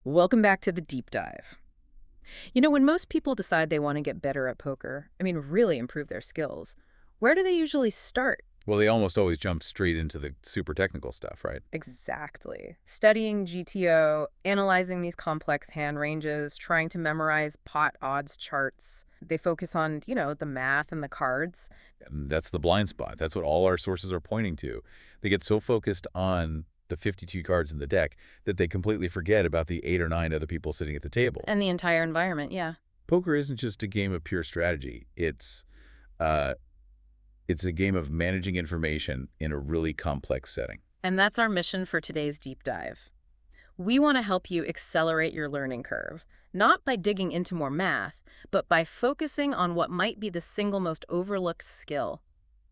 Welcome back to the deep dive. When most people decide they want to get better at poker, really improve their skills, where do they usually start? Well, they almost always jump straight into the super technical stuff, right? Exactly. Studying GTO, analyzing these complex hand ranges, trying to memorize pot odds charts. They focus on, the math and the cards. And that's the blind spot. That's what all our sources are pointing to. They get so focused on the 52 cards in the deck that they completely forget about the 8 or 9 other people sitting at the table. And the entire environment, yeah. Poker isn't just a game of pure strategy. Uh, it's a game of managing information in a really complex setting. And that's our mission for today's deep dive. We want to help you accelerate your learning curve, not by digging into more math, but by focusing on what might be the single most overlooked skill,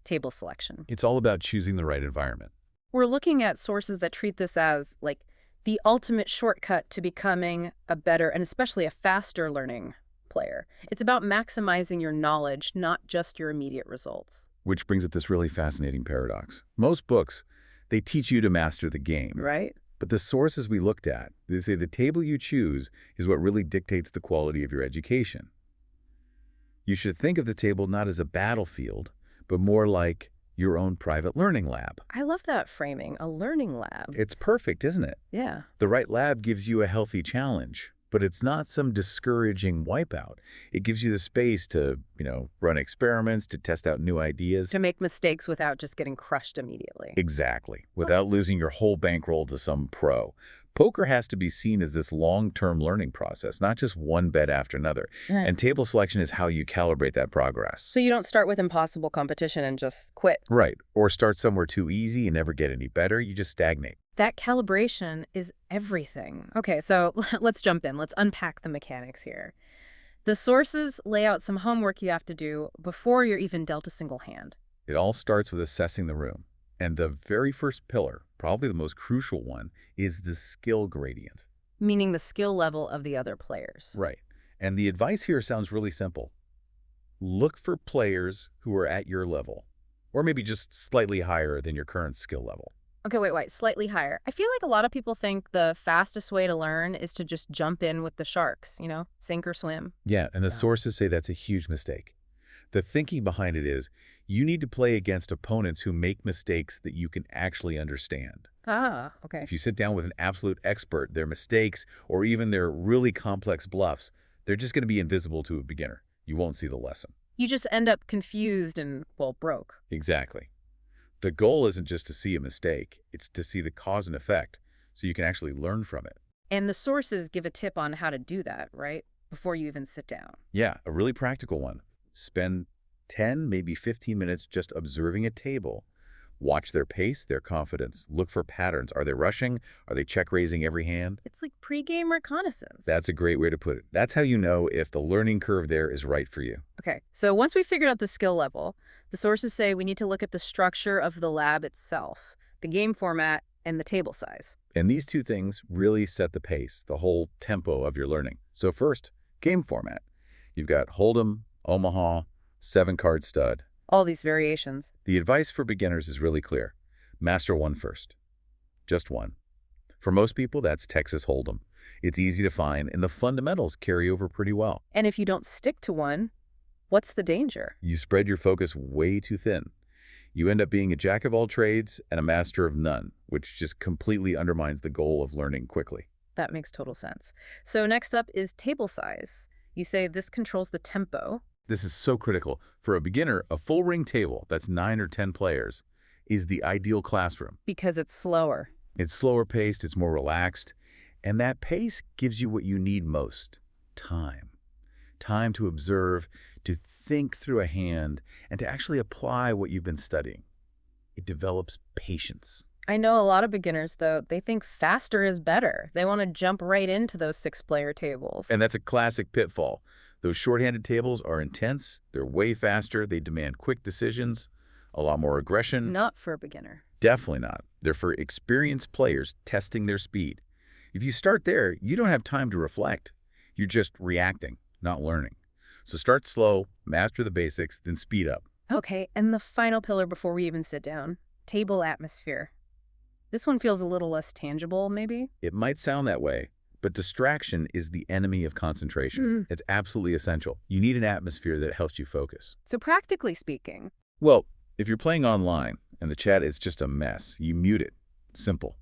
table selection. It's all about choosing the right environment. We're looking at sources that treat this as, like, the ultimate shortcut to becoming a better and especially a faster learning player. It's about maximizing your knowledge, not just your immediate results. Which brings up this really fascinating paradox. Most books, they teach you to master the game. Right? But the sources we looked at, they say the table you choose is what really dictates the quality of your education. You should think of the table not as a battlefield, but more like your own private learning lab. I love that framing, a learning lab. It's perfect, isn't it? Yeah. The right lab gives you a healthy challenge, but it's not some discouraging wipeout. It gives you the space to, run experiments, to test out new ideas. To make mistakes without just getting crushed immediately. Exactly, without losing your whole bankroll to some pro. Poker has to be seen as this long-term learning process, not just one bet after another. Right. And table selection is how you calibrate that progress. So you don't start with impossible competition and just quit. Right, or start somewhere too easy and never get any better. You just stagnate. That calibration is everything. Okay, so let's jump in. Let's unpack the mechanics here. The sources lay out some homework you have to do before you're even dealt a single hand. It all starts with assessing the room. And the very first pillar, probably the most crucial one, is the skill gradient. Meaning the skill level of the other players. Right. And the advice here sounds really simple. Look for players who are at your level, or maybe just slightly higher than your current skill level. Okay, wait, slightly higher. I feel like a lot of people think the fastest way to learn is to just jump in with the sharks, sink or swim. Yeah, and the Yeah. sources say that's a huge mistake. The thinking behind it is you need to play against opponents who make mistakes that you can actually understand. Ah, okay. If you sit down with an absolute expert, their mistakes or even their really complex bluffs, they're just going to be invisible to a beginner. You won't see the lesson. You just end up confused and, well, broke. Exactly. The goal isn't just to see a mistake, it's to see the cause and effect so you can actually learn from it. And the sources give a tip on how to do that, right? Before you even sit down. Yeah, a really practical one. Spend 10, maybe 15 minutes just observing a table. Watch their pace, their confidence. Look for patterns. Are they rushing? Are they check-raising every hand? It's like pre-game reconnaissance. That's a great way to put it. That's how you know if the learning curve there is right for you. Okay, so once we figured out the skill level, the sources say we need to look at the structure of the lab itself, the game format, and the table size. And these two things really set the pace, the whole tempo of your learning. So first, game format. You've got Hold'em, Omaha, 7-card stud. All these variations. The advice for beginners is really clear. Master one first. Just one. For most people, that's Texas Hold'em. It's easy to find, and the fundamentals carry over pretty well. And if you don't stick to one, what's the danger? You spread your focus way too thin. You end up being a jack of all trades and a master of none, which just completely undermines the goal of learning quickly. That makes total sense. So next up is table size. You say this controls the tempo. This is so critical. For a beginner, a full ring table that's 9 or 10 players is the ideal classroom. Because it's slower. It's slower paced, it's more relaxed, and that pace gives you what you need most: time. Time to observe, to think through a hand, and to actually apply what you've been studying. It develops patience. I know a lot of beginners, though, they think faster is better. They want to jump right into those 6-player tables. And that's a classic pitfall. Those shorthanded tables are intense, they're way faster, they demand quick decisions, a lot more aggression. Not for a beginner. Definitely not. They're for experienced players testing their speed. If you start there, you don't have time to reflect. You're just reacting, not learning. So start slow, master the basics, then speed up. Okay, and the final pillar before we even sit down, table atmosphere. This one feels a little less tangible, maybe? It might sound that way, But distraction is the enemy of concentration. It's absolutely essential. You need an atmosphere that helps you focus. So practically speaking, Well, if you're playing online and the chat is just a mess, you mute it. Simple.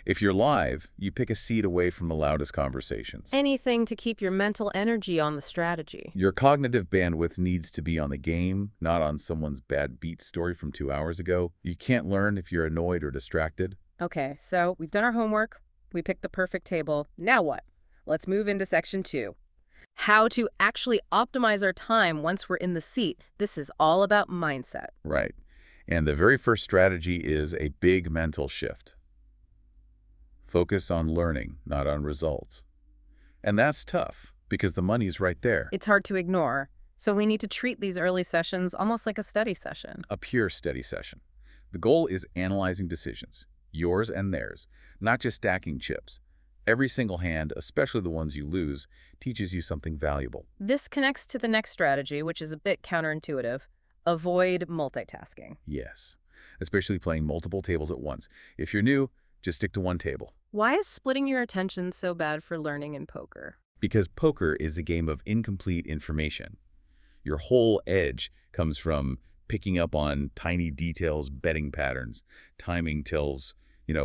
If you're live, you pick a seat away from the loudest conversations. anything to keep your mental energy on the strategy. Your cognitive bandwidth needs to be on the game, not on someone's bad beat story from 2 hours ago. You can't learn if you're annoyed or distracted. Okay, so we've done our homework. We picked the perfect table. Now what? Let's move into section 2. How to actually optimize our time once we're in the seat. This is all about mindset. Right. And the very first strategy is a big mental shift. Focus on learning, not on results. And that's tough, because the money's right there. It's hard to ignore, so we need to treat these early sessions almost like a study session. A pure study session. The goal is analyzing decisions, yours and theirs, not just stacking chips. Every single hand, especially the ones you lose, teaches you something valuable. This connects to the next strategy, which is a bit counterintuitive. Avoid multitasking. Yes, especially playing multiple tables at once. If you're new, just stick to one table. Why is splitting your attention so bad for learning in poker? Because poker is a game of incomplete information. Your whole edge comes from picking up on tiny details, betting patterns, timing tells,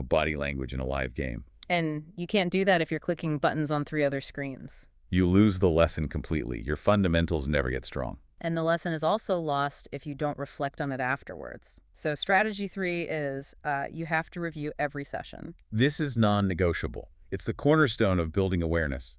body language in a live game. And you can't do that if you're clicking buttons on 3 other screens. You lose the lesson completely. Your fundamentals never get strong. And the lesson is also lost if you don't reflect on it afterwards. So strategy 3 is you have to review every session. This is non-negotiable. It's the cornerstone of building awareness.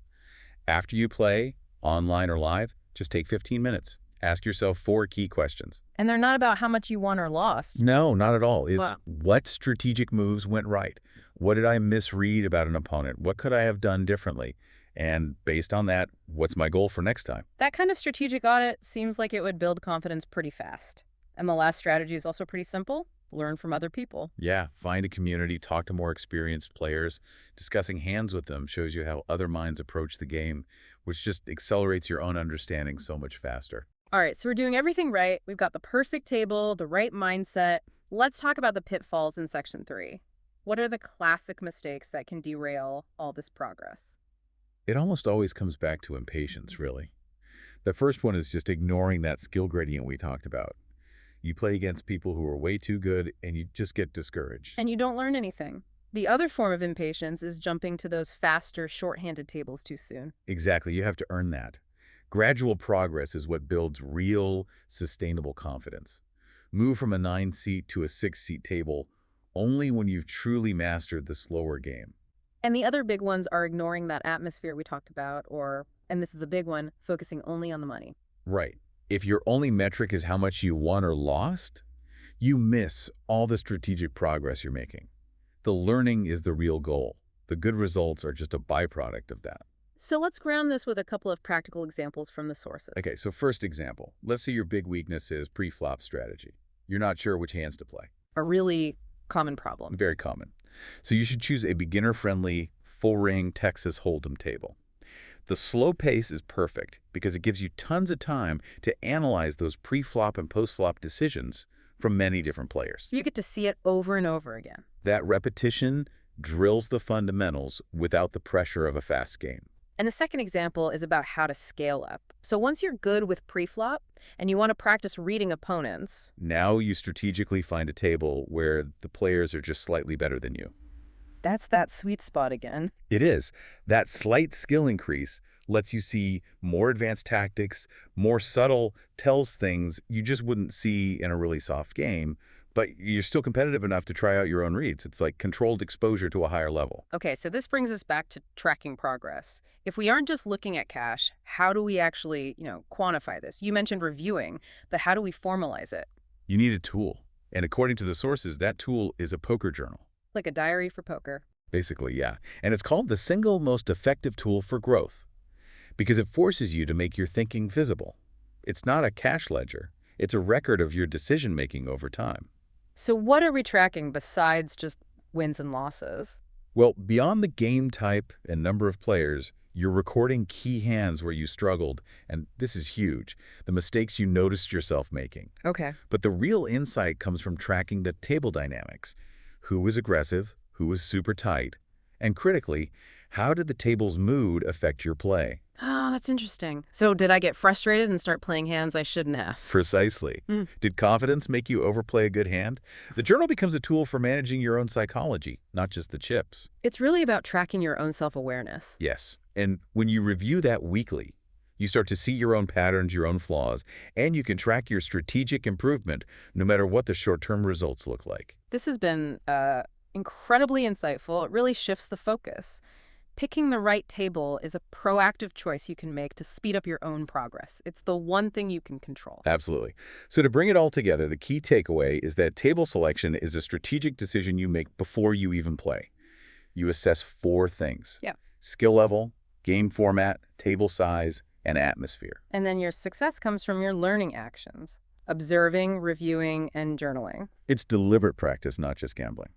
After you play, online or live, just take 15 minutes. Ask yourself 4 key questions. And they're not about how much you won or lost. No, not at all. It's Wow. What strategic moves went right? What did I misread about an opponent? What could I have done differently? And based on that, what's my goal for next time? That kind of strategic audit seems like it would build confidence pretty fast. And the last strategy is also pretty simple. Learn from other people. Yeah, find a community, talk to more experienced players. Discussing hands with them shows you how other minds approach the game, which just accelerates your own understanding so much faster. All right, so we're doing everything right. We've got the perfect table, the right mindset. Let's talk about the pitfalls in section 3. What are the classic mistakes that can derail all this progress? It almost always comes back to impatience, really. The first one is just ignoring that skill gradient we talked about. You play against people who are way too good, and you just get discouraged. And you don't learn anything. The other form of impatience is jumping to those faster, short-handed tables too soon. Exactly, you have to earn that. Gradual progress is what builds real, sustainable confidence. Move from a 9-seat to a 6-seat table only when you've truly mastered the slower game. And the other big ones are ignoring that atmosphere we talked about, or, and this is the big one, focusing only on the money. Right. If your only metric is how much you won or lost, you miss all the strategic progress you're making. The learning is the real goal. The good results are just a byproduct of that. So let's ground this with a couple of practical examples from the sources. Okay, so first example. Let's say your big weakness is pre-flop strategy. You're not sure which hands to play. A really common problem. Very common. So you should choose a beginner-friendly, full-ring Texas Hold'em table. The slow pace is perfect because it gives you tons of time to analyze those pre-flop and post-flop decisions from many different players. You get to see it over and over again. That repetition drills the fundamentals without the pressure of a fast game. And the second example is about how to scale up. So once you're good with pre-flop and you want to practice reading opponents, Now you strategically find a table where the players are just slightly better than you. that's that sweet spot again. It is. That slight skill increase lets you see more advanced tactics, more subtle tells things you just wouldn't see in a really soft game, but you're still competitive enough to try out your own reads. It's like controlled exposure to a higher level. Okay, so this brings us back to tracking progress. If we aren't just looking at cash, how do we actually, quantify this? You mentioned reviewing, but how do we formalize it? You need a tool. And according to the sources, that tool is a poker journal. Like a diary for poker. Basically, yeah. And it's called the single most effective tool for growth because it forces you to make your thinking visible. It's not a cash ledger. It's a record of your decision-making over time. So what are we tracking besides just wins and losses? Well, beyond the game type and number of players, you're recording key hands where you struggled, and this is huge, the mistakes you noticed yourself making. Okay. But the real insight comes from tracking the table dynamics. Who was aggressive, who was super tight, and critically, How did the table's mood affect your play? Oh, that's interesting. So did I get frustrated and start playing hands I shouldn't have? Precisely. Mm. Did confidence make you overplay a good hand? The journal becomes a tool for managing your own psychology, not just the chips. It's really about tracking your own self-awareness. Yes. And when you review that weekly, you start to see your own patterns, your own flaws, and you can track your strategic improvement no matter what the short-term results look like. This has been incredibly insightful. It really shifts the focus. Picking the right table is a proactive choice you can make to speed up your own progress. It's the one thing you can control. Absolutely. So to bring it all together, the key takeaway is that table selection is a strategic decision you make before you even play. You assess 4 things. Yeah. Skill level, game format, table size, and atmosphere. And then your success comes from your learning actions, observing, reviewing, and journaling. It's deliberate practice, not just gambling.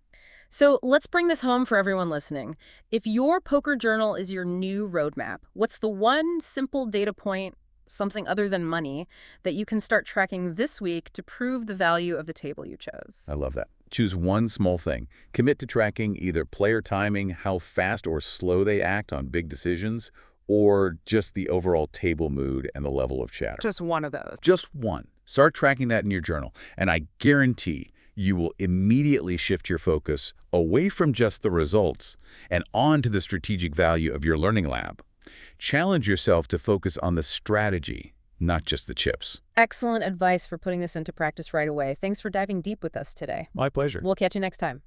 So let's bring this home for everyone listening. If your poker journal is your new roadmap, what's the one simple data point, something other than money, that you can start tracking this week to prove the value of the table you chose? I love that. Choose one small thing. Commit to tracking either player timing, how fast or slow they act on big decisions, or just the overall table mood and the level of chatter. Just one of those. Just one. Start tracking that in your journal, and I guarantee you will immediately shift your focus away from just the results and on to the strategic value of your learning lab. Challenge yourself to focus on the strategy, not just the chips. Excellent advice for putting this into practice right away. Thanks for diving deep with us today. My pleasure. We'll catch you next time.